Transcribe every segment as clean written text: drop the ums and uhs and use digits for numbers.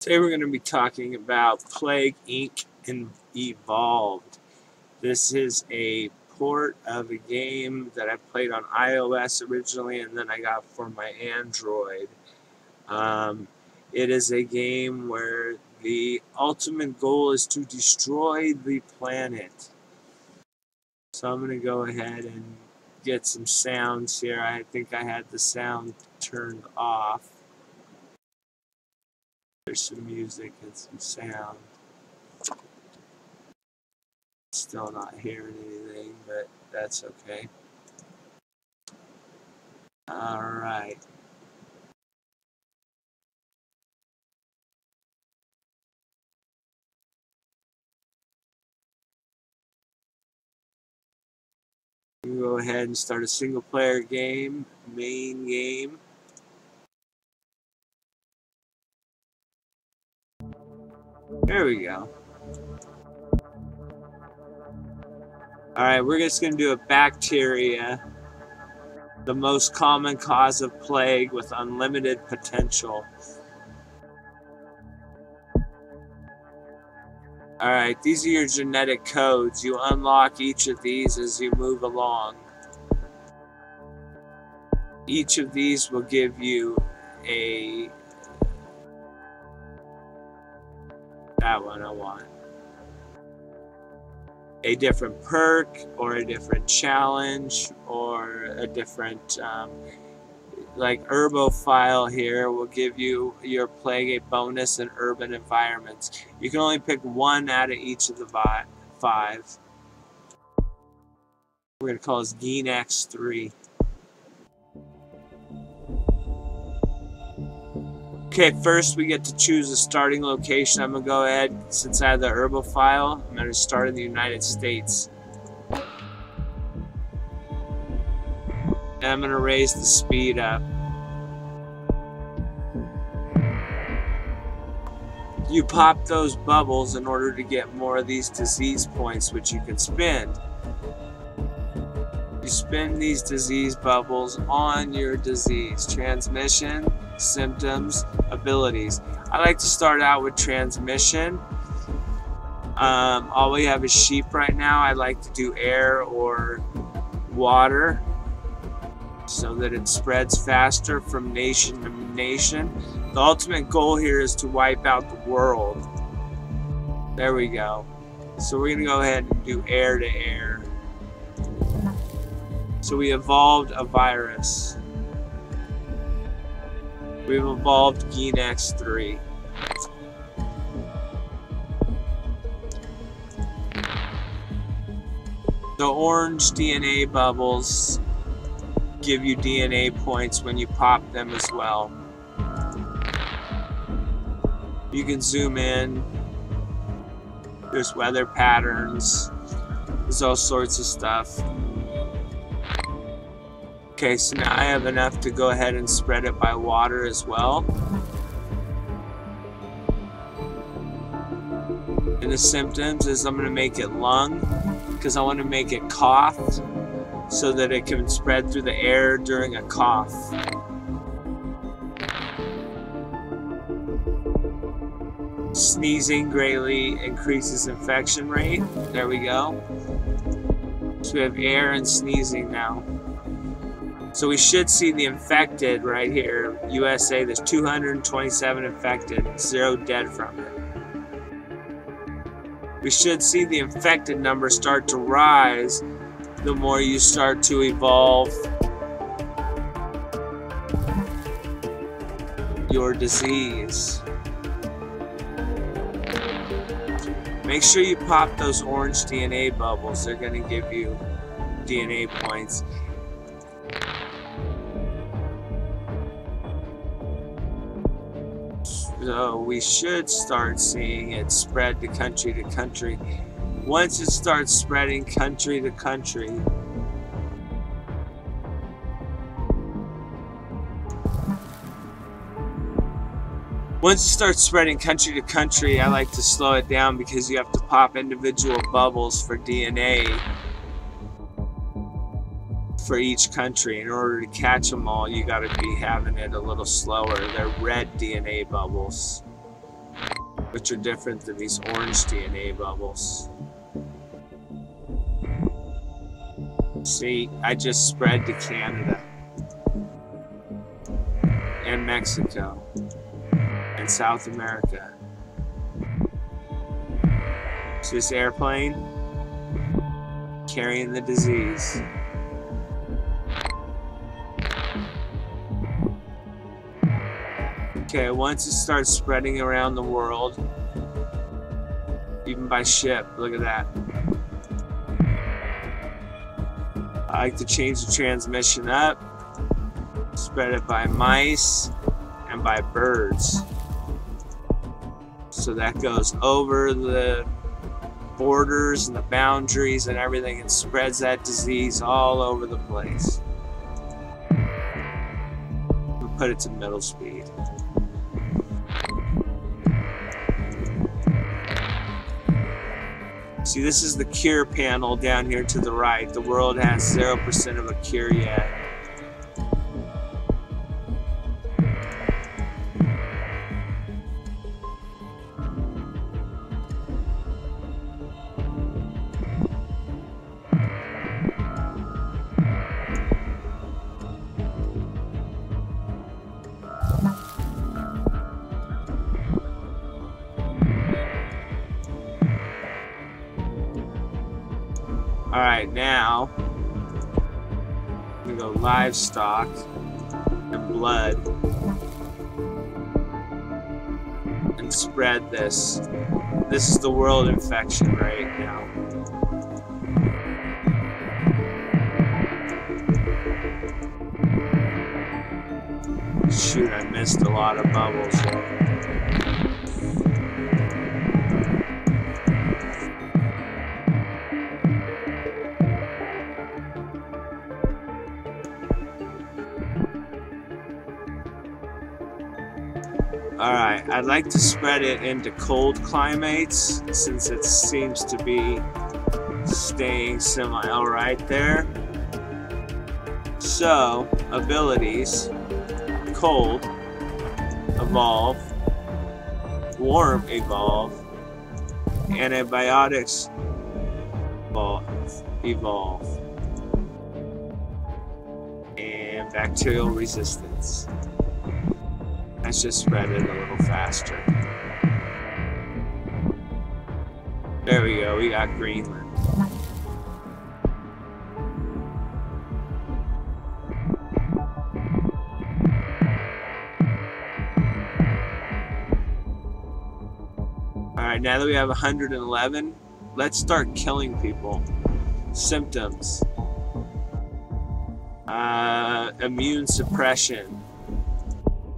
Today we're going to be talking about Plague Inc. and Evolved. This is a port of a game that I played on iOS originally and then I got for my Android. It is a game where the ultimate goal is to destroy the planet. So I'm going to go ahead and get some sounds here. I think I had the sound turned off. There's some music and some sound. Still not hearing anything, but that's okay. Alright. You go ahead and start a single player game, main game. There we go. Alright, we're just going to do a bacteria, the most common cause of plague with unlimited potential. Alright, these are your genetic codes. You unlock each of these as you move along. Each of these will give you that one I want. A different perk, or a different challenge, or a different, like Herbophile here will give you your plague a bonus in urban environments. You can only pick one out of each of the 5. We're going to call this Gein73. Okay, first we get to choose a starting location. I'm going to go ahead, since I have the Herbophile, I'm going to start in the United States. And I'm going to raise the speed up. You pop those bubbles in order to get more of these disease points, which you can spend. You spend these disease bubbles on your disease. Transmission, symptoms, abilities. I like to start out with transmission. All we have is sheep right now. I like to do air or water so that it spreads faster from nation to nation. The ultimate goal here is to wipe out the world. There we go. So we're going to go ahead and do air to air. So we evolved a virus. We've evolved Gein73. The orange DNA bubbles give you DNA points when you pop them as well. You can zoom in. There's weather patterns. There's all sorts of stuff. Okay, so now I have enough to go ahead and spread it by water as well. And the symptoms is I'm going to make it lung, because I want to make it cough, so that it can spread through the air during a cough. Sneezing greatly increases infection rate. There we go. So we have air and sneezing now. So we should see the infected right here. USA, there's 227 infected, 0 dead from it. We should see the infected number start to rise the more you start to evolve your disease. Make sure you pop those orange DNA bubbles. They're going to give you DNA points. So we should start seeing it spread to country to country. Once it starts spreading country to country, I like to slow it down because you have to pop individual bubbles for DNA for each country. In order to catch them all, you got to be having it a little slower. They're red DNA bubbles. which are different than these orange DNA bubbles. See, I just spread to Canada and Mexico and South America. See this airplane carrying the disease. Okay, once it starts spreading around the world, even by ship, look at that. I like to change the transmission up, spread it by mice and by birds. So that goes over the borders and the boundaries and everything and spreads that disease all over the place. We'll put it to middle speed. See, this is the cure panel down here to the right. The world has 0% of a cure yet. Alright, now we go livestock and blood and spread this. This is the world infection right now. Shoot, I missed a lot of bubbles. Alright, I'd like to spread it into cold climates since it seems to be staying semi-alright there. So, abilities, cold, evolve, warm, evolve, antibiotics, evolve, and bacterial resistance. Let's just spread it a little faster. There we go, we got Greenland. Alright, now that we have 111, let's start killing people. Symptoms. Immune suppression.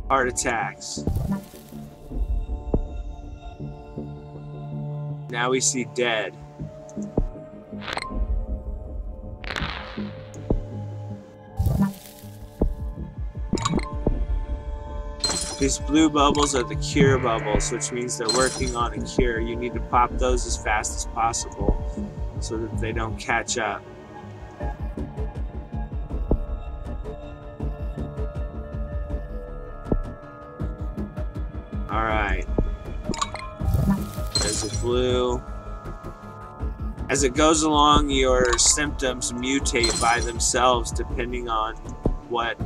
Heart attacks. Now we see dead. These blue bubbles are the cure bubbles, which means they're working on a cure. You need to pop those as fast as possible so that they don't catch up. Alright. There's a blue. As it goes along, your symptoms mutate by themselves depending on what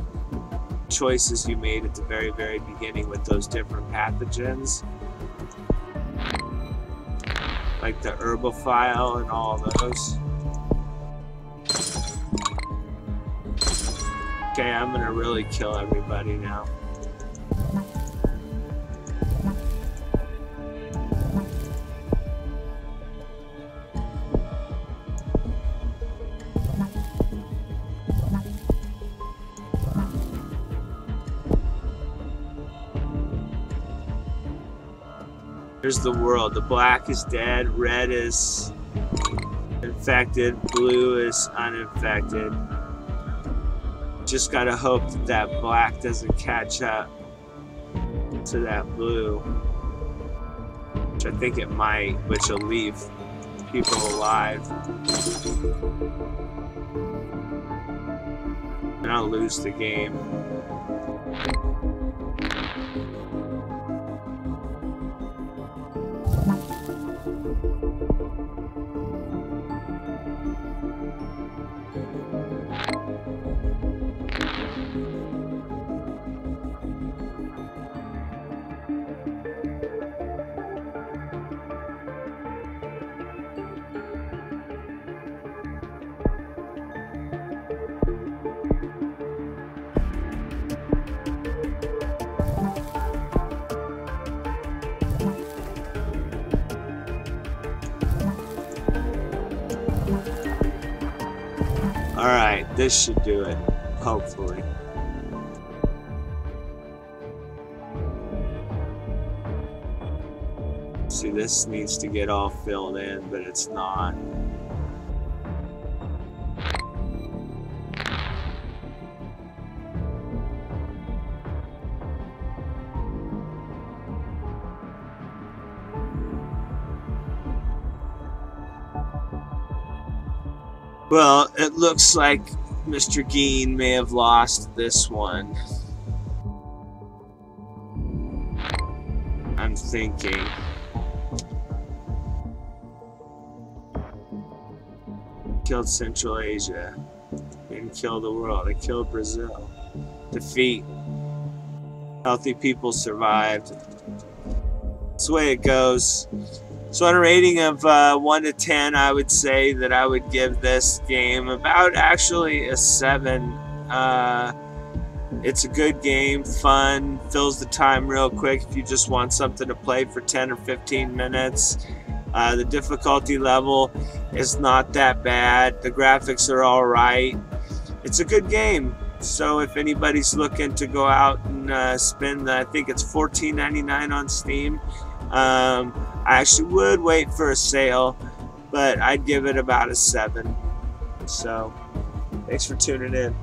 choices you made at the very, very beginning with those different pathogens. Like the herbophile and all those. Okay, I'm gonna really kill everybody now. Here's the world. The black is dead, red is infected, blue is uninfected. Just gotta hope that that black doesn't catch up to that blue, which I think it might, which will leave people alive. And I'll lose the game. Alright, this should do it, hopefully. See, this needs to get all filled in, but it's not. Well, it looks like Mr. Gein may have lost this one. I'm thinking. Killed Central Asia. Didn't kill the world. It killed Brazil. Defeat. Healthy people survived. That's the way it goes. So on a rating of 1 to 10, I would say that I would give this game about actually a 7. It's a good game, fun, fills the time real quick if you just want something to play for 10 or 15 minutes. The difficulty level is not that bad. The graphics are all right. It's a good game. So if anybody's looking to go out and spend, I think it's $14.99 on Steam. I actually would wait for a sale, but I'd give it about a 7. So, thanks for tuning in.